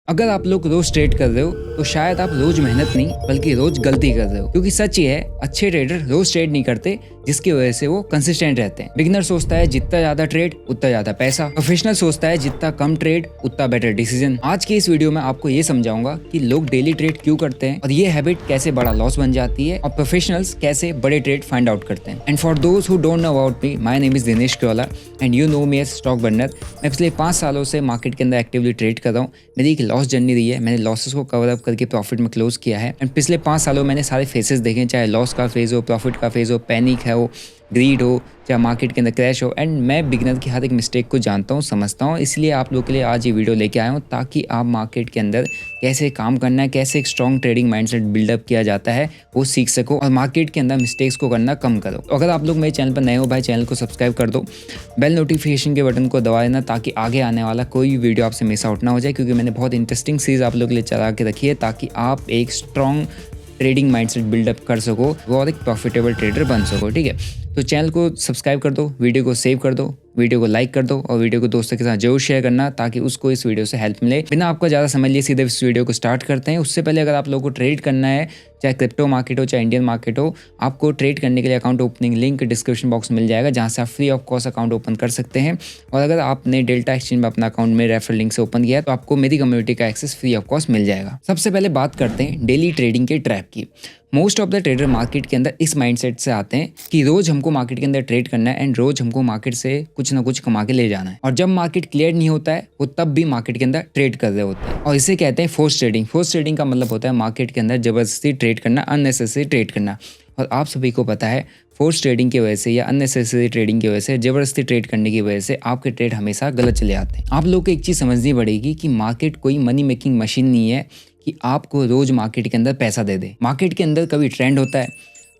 अगर आप लोग रोज ट्रेड कर रहे हो तो शायद आप रोज मेहनत नहीं बल्कि रोज गलती कर रहे हो, क्योंकि सच ये है अच्छे ट्रेडर रोज ट्रेड नहीं करते, जिसकी वजह से वो कंसिस्टेंट रहते हैं। बिगिनर सोचता है जितना ज्यादा ट्रेड उतना ज्यादा पैसा, प्रोफेशनल सोचता है जितना कम ट्रेड उतना बेटर डिसीजन। आज की इस वीडियो में आपको ये समझाऊंगा कि लोग डेली ट्रेड क्यों करते हैं और ये हैबिट कैसे बड़ा लॉस बन जाती है और प्रोफेशनल्स कैसे बड़े ट्रेड फाइंड आउट करते हैं। And for those who don't know about me, my name is Dinesh Kewla and you know me as stock burner. मैं पिछले 5 सालों से मार्केट के अंदर एक्टिवली ट्रेड कर रहा हूँ। मेरी एक लॉस जर्नी रही है, मैंने लॉसेस को कवर अप करके प्रॉफिट में क्लोज किया है। एंड पिछले 5 सालों मैंने सारे फेसेस देखे, चाहे लॉस का फेज हो, प्रॉफिट का फेज हो, पैनिक है हो, ग्रीड हो, चाहे मार्केट के अंदर क्रैश हो। एंड मैं बिगिनर की हर एक मिस्टेक को जानता हूँ, समझता हूँ, इसलिए आप लोगों के लिए आज ये वीडियो लेके आया हूँ ताकि आप मार्केट के अंदर कैसे काम करना है, कैसे एक स्ट्रॉन्ग ट्रेडिंग माइंडसेट बिल्डअप किया जाता है वो सीख सको और मार्केट के अंदर मिस्टेक्स को करना कम करो। तो अगर आप लोग मेरे चैनल पर नए हो भाई, चैनल को सब्सक्राइब कर दो, बेल नोटिफिकेशन के बटन को दबा देना ताकि आगे आने वाला कोई भी वीडियो आपसे मिस आउट ना हो जाए, क्योंकि मैंने बहुत इंटरेस्टिंग सीरीज आप लोगों के लिए चला के रखी है ताकि आप एक स्ट्रॉन्ग ट्रेडिंग माइंडसेट बिल्डअप कर सको और एक प्रॉफिटेबल ट्रेडर बन सको। ठीक है, तो चैनल को सब्सक्राइब कर दो, वीडियो को सेव कर दो, वीडियो को लाइक कर दो और वीडियो को दोस्तों के साथ जरूर शेयर करना ताकि उसको इस वीडियो से हेल्प मिले। बिना आपको ज़्यादा समझ लिए सीधे इस वीडियो को स्टार्ट करते हैं। उससे पहले अगर आप लोगों को ट्रेड करना है, चाहे क्रिप्टो मार्केट हो चाहे इंडियन मार्केट हो, आपको ट्रेड करने के लिए account opening link description box में मिल जाएगा, जहाँ से आप free of cost account open कर सकते हैं। और अगर आपने डेल्टा एक्सचेंज में अपना अकाउंट में रेफरल लिंक से ओपन किया है तो आपको मेरी कम्युनिटी का एक्सेस फ्री ऑफ कॉस्ट मिल जाएगा। सबसे पहले बात करते हैं डेली ट्रेडिंग के ट्रैप की। Most of the trader market के अंदर इस माइंडसेट से आते हैं कि रोज हमको मार्केट के अंदर ट्रेड करना है एंड रोज हमको मार्केट से कुछ ना कुछ कमा के ले जाना है। और जब मार्केट क्लियर नहीं होता है वो तब भी मार्केट के अंदर ट्रेड कर रहे होते हैं और इसे कहते हैं फोर्स ट्रेडिंग। फोर्स ट्रेडिंग का मतलब होता है मार्केट के अंदर जबरदस्ती ट्रेड करना, अननेसेसरी ट्रेड करना। और आप सभी को पता है फोर्स ट्रेडिंग की वजह से या अननेसेसरी ट्रेडिंग की वजह से, जबरदस्ती ट्रेड करने की वजह से आपके ट्रेड हमेशा गलत चले आते हैं। आप लोग को एक चीज़ समझनी पड़ेगी कि मार्केट कोई मनी मेकिंग मशीन नहीं है कि आपको रोज मार्केट के अंदर पैसा दे दे। मार्केट के अंदर कभी ट्रेंड होता है,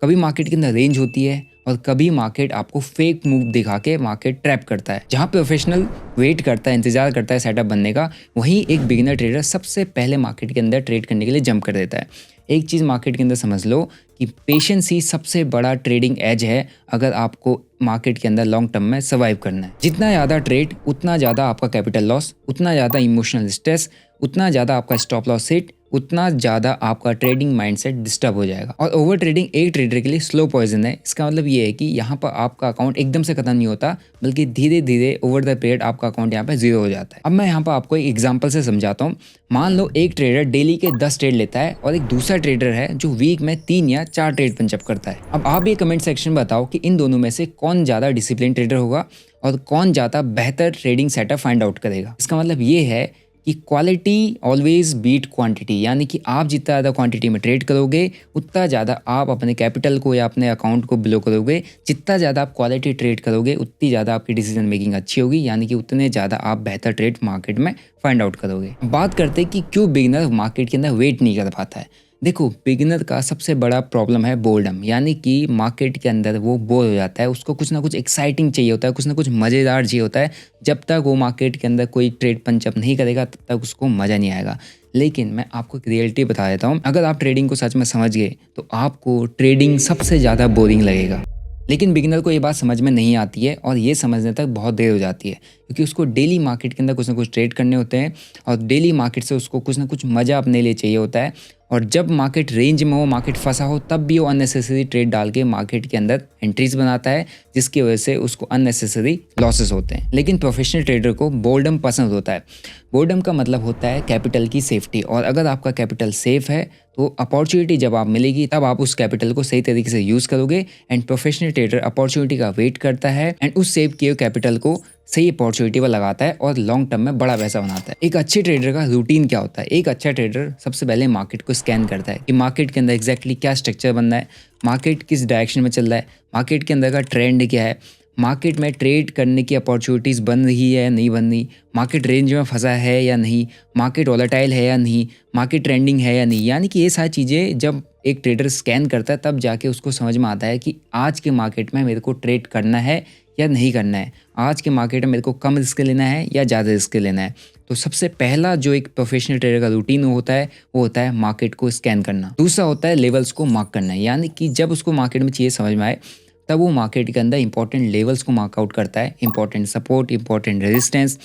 कभी मार्केट के अंदर रेंज होती है और कभी मार्केट आपको फेक मूव दिखा के मार्केट ट्रैप करता है। जहाँ प्रोफेशनल वेट करता है, इंतजार करता है सेटअप बनने का, वहीं एक बिगिनर ट्रेडर सबसे पहले मार्केट के अंदर ट्रेड करने के लिए जंप कर देता है। एक चीज़ मार्केट के अंदर समझ लो कि पेशेंस ही सबसे बड़ा ट्रेडिंग एज है अगर आपको मार्केट के अंदर लॉन्ग टर्म में सर्वाइव करना है। जितना ज़्यादा ट्रेड उतना ज़्यादा आपका कैपिटल लॉस, उतना ज़्यादा इमोशनल स्ट्रेस, उतना ज़्यादा आपका स्टॉप लॉस हिट, उतना ज़्यादा आपका ट्रेडिंग माइंडसेट डिस्टर्ब हो जाएगा। और ओवर ट्रेडिंग एक ट्रेडर के लिए स्लो पॉइजन है। इसका मतलब ये है कि यहाँ पर आपका अकाउंट एकदम से खत्म नहीं होता, बल्कि धीरे धीरे ओवर द पीरियड आपका अकाउंट यहाँ पे जीरो हो जाता है। अब मैं यहाँ पर आपको एक एग्जांपल से समझाता हूँ। मान लो एक ट्रेडर डेली के 10 ट्रेड लेता है और एक दूसरा ट्रेडर है जो वीक में 3 या 4 ट्रेड पंचअप करता है। अब आप ये कमेंट सेक्शन में बताओ कि इन दोनों में से कौन ज़्यादा डिसिप्लिन ट्रेडर होगा और कौन ज़्यादा बेहतर ट्रेडिंग सेटअप फाइंड आउट करेगा। इसका मतलब ये है कि क्वालिटी ऑलवेज बीट क्वांटिटी, यानी कि आप जितना ज़्यादा क्वांटिटी में ट्रेड करोगे उतना ज़्यादा आप अपने कैपिटल को या अपने अकाउंट को बिलो करोगे। जितना ज़्यादा आप क्वालिटी ट्रेड करोगे उतनी ज़्यादा आपकी डिसीजन मेकिंग अच्छी होगी, यानी कि उतने ज़्यादा आप बेहतर ट्रेड मार्केट में फाइंड आउट करोगे। बात करते हैं कि क्यों बिगिनर मार्केट के अंदर वेट नहीं कर पाता है। देखो, बिगिनर का सबसे बड़ा प्रॉब्लम है बोर्डम, यानी कि मार्केट के अंदर वो बोर हो जाता है, उसको कुछ ना कुछ एक्साइटिंग चाहिए होता है, कुछ ना कुछ मज़ेदार चाहिए होता है। जब तक वो मार्केट के अंदर कोई ट्रेड पंचअप नहीं करेगा तब तक उसको मज़ा नहीं आएगा। लेकिन मैं आपको एक रियलिटी बता देता हूँ, अगर आप ट्रेडिंग को सच में समझ गए तो आपको ट्रेडिंग सबसे ज़्यादा बोरिंग लगेगा। लेकिन बिगिनर को ये बात समझ में नहीं आती है और ये समझने तक बहुत देर हो जाती है, क्योंकि उसको डेली मार्केट के अंदर कुछ ना कुछ ट्रेड करने होते हैं और डेली मार्केट से उसको कुछ ना कुछ मज़ा अपने लिए चाहिए होता है। और जब मार्केट रेंज में हो, मार्केट फंसा हो, तब भी वो अननेसेसरी ट्रेड डाल के मार्केट के अंदर एंट्रीज बनाता है, जिसकी वजह से उसको अननेसेसरी लॉसेस होते हैं। लेकिन प्रोफेशनल ट्रेडर को बोर्डम पसंद होता है। बोर्डम का मतलब होता है कैपिटल की सेफ्टी, और अगर आपका कैपिटल सेफ है तो अपॉर्चुनिटी जब आप मिलेगी तब आप उस कैपिटल को सही तरीके से यूज़ करोगे। एंड प्रोफेशनल ट्रेडर अपॉर्चुनिटी का वेट करता है एंड उस सेव किए कैपिटल को सही अपॉर्चुनिटी पर लगाता है और लॉन्ग टर्म में बड़ा पैसा बनाता है। एक अच्छे ट्रेडर का रूटीन क्या होता है? एक अच्छा ट्रेडर सबसे पहले मार्केट को स्कैन करता है कि मार्केट के अंदर एग्जैक्टली क्या स्ट्रक्चर बन रहा है, मार्केट किस डायरेक्शन में चल रहा है, मार्केट के अंदर का ट्रेंड क्या है, मार्केट में ट्रेड करने की अपॉर्चुनिटीज़ बन रही है या नहीं बन रही, मार्केट रेंज में फंसा है या नहीं, मार्केट वॉलेटाइल है या नहीं, मार्केट ट्रेंडिंग है या नहीं। यानी कि ये सारी चीज़ें जब एक ट्रेडर स्कैन करता है तब जाके उसको समझ में आता है कि आज के मार्केट में मेरे को ट्रेड करना है या नहीं करना है, आज के मार्केट में मेरे को कम रिस्क लेना है या ज़्यादा रिस्क लेना है। तो सबसे पहला जो एक प्रोफेशनल ट्रेडर का रूटीन होता है वो होता है मार्केट को स्कैन करना। दूसरा होता है लेवल्स को मार्क करना, यानी कि जब उसको मार्केट में चीज़ें समझ में आए तब वो मार्केट के अंदर इंपॉर्टेंट लेवल्स को मार्कआउट करता है, इंपॉर्टेंट सपोर्ट, इंपॉर्टेंट रेजिस्टेंस,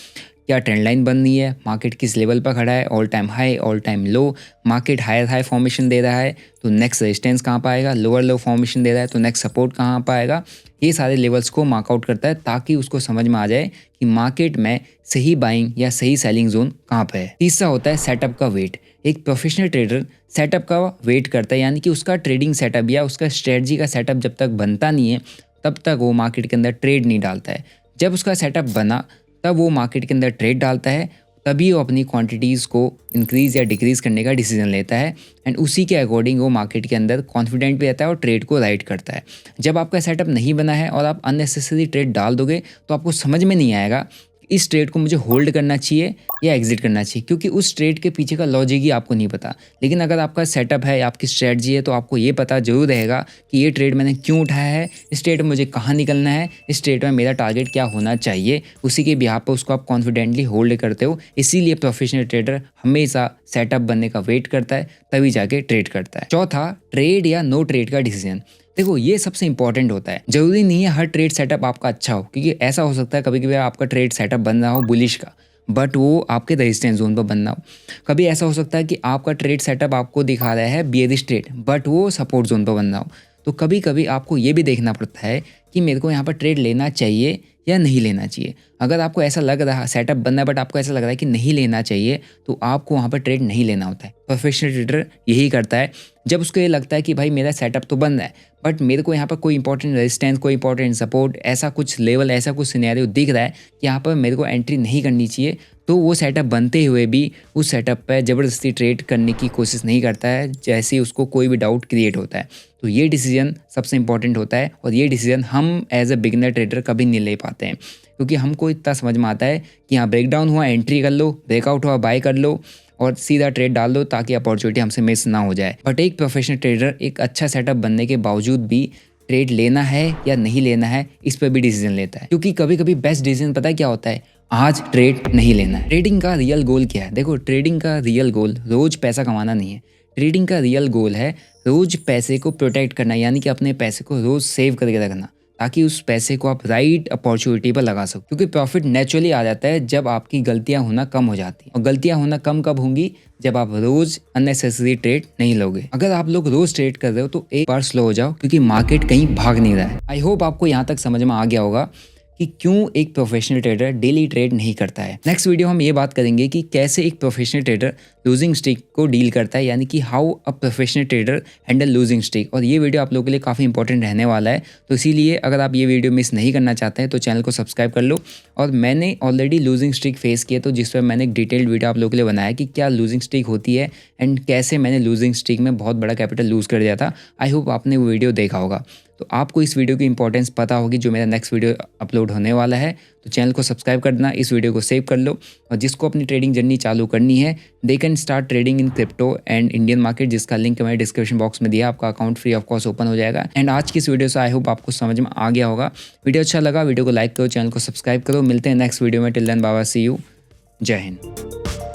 क्या ट्रेंड लाइन बन रही है, मार्केट किस लेवल पर खड़ा है, all time high all time low, market higher high formation दे रहा है तो नेक्स्ट रेजिस्टेंस कहाँ पर आएगा, लोअर लो फॉर्मेशन दे रहा है तो नेक्स्ट सपोर्ट कहाँ पर आएगा। ये सारे लेवल्स को मार्कआउट करता है ताकि उसको समझ में आ जाए कि मार्केट में सही बाइंग या सही सेलिंग जोन कहाँ पे है। तीसरा होता है सेटअप का वेट। एक प्रोफेशनल ट्रेडर सेटअप का वेट करता है, यानी कि उसका ट्रेडिंग सेटअप या उसका स्ट्रेटजी का सेटअप जब तक बनता नहीं है तब तक वो मार्केट के अंदर ट्रेड नहीं डालता है। जब उसका सेटअप बना तब वो मार्केट के अंदर ट्रेड डालता है, तभी वो अपनी क्वांटिटीज़ को इंक्रीज़ या डिक्रीज़ करने का डिसीजन लेता है एंड उसी के अकॉर्डिंग वो मार्केट के अंदर कॉन्फिडेंट भी रहता है और ट्रेड को राइट करता है। जब आपका सेटअप नहीं बना है और आप अननेसेसरी ट्रेड डाल दोगे तो आपको समझ में नहीं आएगा इस ट्रेड को मुझे होल्ड करना चाहिए या एग्जिट करना चाहिए, क्योंकि उस ट्रेड के पीछे का लॉजिक ही आपको नहीं पता। लेकिन अगर आपका सेटअप है, आपकी स्ट्रेटजी है, तो आपको ये पता जरूर रहेगा कि ये ट्रेड मैंने क्यों उठाया है, इस ट्रेड में मुझे कहाँ निकलना है, इस ट्रेड में मेरा टारगेट क्या होना चाहिए। उसी के बिहाफ पर उसको आप कॉन्फिडेंटली होल्ड करते हो। इसीलिए प्रोफेशनल ट्रेडर हमेशा सेटअप बनने का वेट करता है, तभी जाके ट्रेड करता है। चौथा, ट्रेड या नो ट्रेड का डिसीजन। देखो ये सबसे इंपॉर्टेंट होता है। जरूरी नहीं है हर ट्रेड सेटअप आपका अच्छा हो, क्योंकि ऐसा हो सकता है कभी कभी आपका ट्रेड सेटअप बन रहा हो बुलिश का बट वो आपके रेजिस्टेंस जोन पर बनना हो। कभी ऐसा हो सकता है कि आपका ट्रेड सेटअप आपको दिखा रहा है बियरिश ट्रेड बट वो सपोर्ट जोन पर बनना हो। तो कभी कभी आपको ये भी देखना पड़ता है कि मेरे को यहाँ पर ट्रेड लेना चाहिए या नहीं लेना चाहिए। अगर आपको ऐसा लग रहा है सेटअप बनना है बट आपको ऐसा लग रहा है कि नहीं लेना चाहिए तो आपको वहाँ पर ट्रेड नहीं लेना होता है। प्रोफेशनल ट्रेडर यही करता है। जब उसको ये लगता है कि भाई मेरा सेटअप तो बन रहा है बट मेरे को यहाँ पर कोई इंपॉर्टेंट रेजिस्टेंस, कोई इंपॉर्टेंट सपोर्ट, ऐसा कुछ लेवल, ऐसा कुछ सिनेरियो दिख रहा है कि यहाँ पर मेरे को एंट्री नहीं करनी चाहिए, तो वो सेटअप बनते हुए भी उस सेटअप पर ज़बरदस्ती ट्रेड करने की कोशिश नहीं करता है जैसे उसको कोई भी डाउट क्रिएट होता है। तो ये डिसीजन सबसे इंपॉर्टेंट होता है और ये डिसीजन हम एज अ बिगिनर ट्रेडर कभी नहीं ले पाते हैं, क्योंकि हमको इतना समझ में आता है कि यहाँ ब्रेकडाउन हुआ एंट्री कर लो, ब्रेकआउट हुआ बाय कर लो और सीधा ट्रेड डाल दो ताकि अपॉर्चुनिटी हमसे मिस ना हो जाए। बट एक प्रोफेशनल ट्रेडर एक अच्छा सेटअप बनने के बावजूद भी ट्रेड लेना है या नहीं लेना है इस पर भी डिसीजन लेता है, क्योंकि कभी कभी बेस्ट डिसीजन पता है क्या होता है, आज ट्रेड नहीं लेना है। ट्रेडिंग का रियल गोल क्या है? देखो ट्रेडिंग का रियल गोल रोज पैसा कमाना नहीं है। ट्रेडिंग का रियल गोल है रोज पैसे को प्रोटेक्ट करना, यानी कि अपने पैसे को रोज सेव करके रखना ताकि उस पैसे को आप राइट अपॉर्चुनिटी पर लगा सको। क्योंकि प्रॉफिट नेचुरली आ जाता है जब आपकी गलतियां होना कम हो जाती हैं, और गलतियां होना कम कब होंगी? जब आप रोज अननेसेसरी ट्रेड नहीं लोगे। अगर आप लोग रोज ट्रेड कर रहे हो तो एक बार स्लो हो जाओ, क्योंकि मार्केट कहीं भाग नहीं रहा है। आई होप आपको यहाँ तक समझ में आ गया होगा कि क्यों एक प्रोफेशनल ट्रेडर डेली ट्रेड नहीं करता है। नेक्स्ट वीडियो हम ये बात करेंगे कि कैसे एक प्रोफेशनल ट्रेडर लूजिंग स्ट्रीक को डील करता है, यानी कि how a professional trader handle losing streak. और ये वीडियो आप लोगों के लिए काफ़ी इंपॉर्टेंट रहने वाला है, तो इसीलिए अगर आप ये वीडियो मिस नहीं करना चाहते हैं तो चैनल को सब्सक्राइब कर लो। और मैंने ऑलरेडी लूजिंग स्ट्रीक फेस किया, तो जिस पर मैंने एक डिटेल्ड वीडियो आप लोगों के लिए बनाया कि क्या लूजिंग स्ट्रीक होती है एंड कैसे मैंने लूजिंग स्ट्रीक में बहुत बड़ा कैपिटल लूज़ कर दिया था। आई होप आपने वो वीडियो देखा होगा, तो आपको इस वीडियो की इंपॉर्टेंस पता होगी जो मेरा नेक्स्ट वीडियो अपलोड होने वाला है। तो चैनल को सब्सक्राइब कर देना, इस वीडियो को सेव कर लो, और जिसको अपनी ट्रेडिंग जर्नी चालू करनी है they can start trading in crypto and Indian market, जिसका लिंक मैंने डिस्क्रिप्शन बॉक्स में दिया। आपका account free of cost open हो जाएगा। एंड आज की इस वीडियो से आई होप आपको समझ में आ गया होगा। वीडियो अच्छा लगा वीडियो को लाइक करो, चैनल को सब्सक्राइब करो। मिलते हैं नेक्स्ट वीडियो में। Till then bye bye, see you, जय हिंद।